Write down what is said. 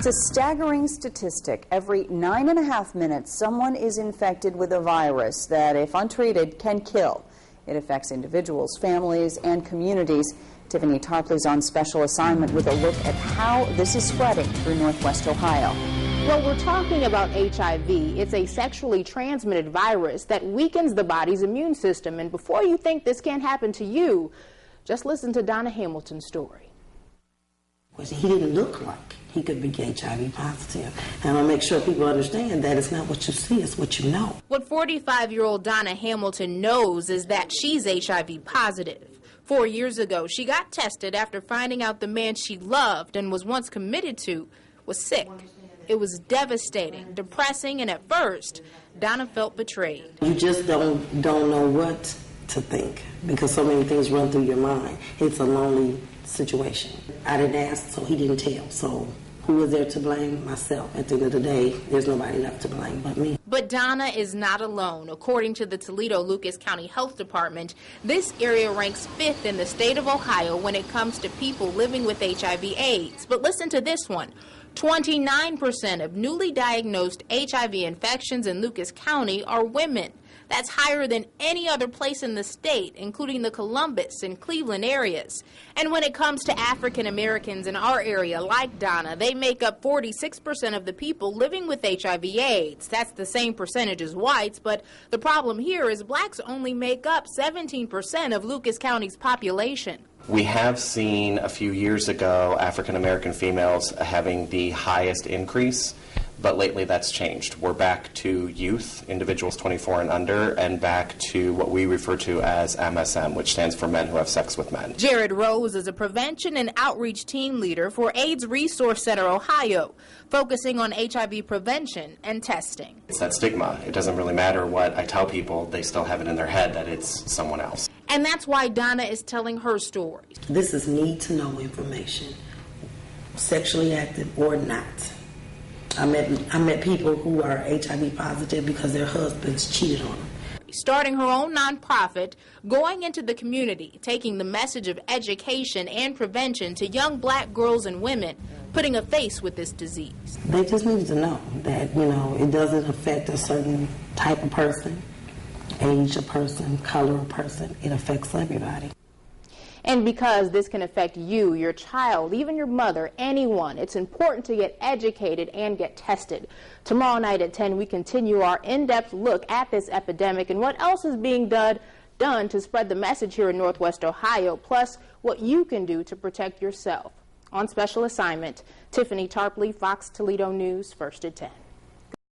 It's a staggering statistic. Every 9.5 minutes, someone is infected with a virus that, if untreated, can kill. It affects individuals, families, and communities. Tiffany Tarpley's on special assignment with a look at how this is spreading through Northwest Ohio. Well, we're talking about HIV. It's a sexually transmitted virus that weakens the body's immune system. And before you think this can't happen to you, just listen to Donna Hamilton's story. He didn't look like he could be HIV positive. And I'll make sure people understand that it's not what you see, it's what you know. What 45-year-old Donna Hamilton knows is that she's HIV positive. 4 years ago, she got tested after finding out the man she loved and was once committed to was sick. It was devastating, depressing, and at first, Donna felt betrayed. You just don't know what to think because so many things run through your mind. It's a lonely situation. I didn't ask, so he didn't tell. So who was there to blame? Myself. At the end of the day, there's nobody left to blame but me. But Donna is not alone. According to the Toledo-Lucas County Health Department, this area ranks 5th in the state of Ohio when it comes to people living with HIV/AIDS. But listen to this one. 29% of newly diagnosed HIV infections in Lucas County are women. That's higher than any other place in the state, including the Columbus and Cleveland areas. And when it comes to African Americans in our area, like Donna, they make up 46% of the people living with HIV/AIDS. That's the same percentage as whites, but the problem here is blacks only make up 17% of Lucas County's population. We have seen a few years ago African American females having the highest increase, but lately that's changed. We're back to youth, individuals 24 and under, and back to what we refer to as MSM, which stands for men who have sex with men. Jared Rose is a prevention and outreach team leader for AIDS Resource Center Ohio, focusing on HIV prevention and testing. It's that stigma. It doesn't really matter what I tell people, they still have it in their head that it's someone else. And that's why Donna is telling her story. This is need-to-know information, sexually active or not. I met people who are HIV positive because their husbands cheated on them. Starting her own nonprofit, going into the community, taking the message of education and prevention to young black girls and women, putting a face with this disease. They just needed to know that, it doesn't affect a certain type of person, age of person, color of person. It affects everybody. And because this can affect you, your child, even your mother, anyone, it's important to get educated and get tested. Tomorrow night at 10, we continue our in-depth look at this epidemic and what else is being done to spread the message here in Northwest Ohio, plus what you can do to protect yourself. On special assignment, Tiffany Tarpley, Fox Toledo News, First at 10.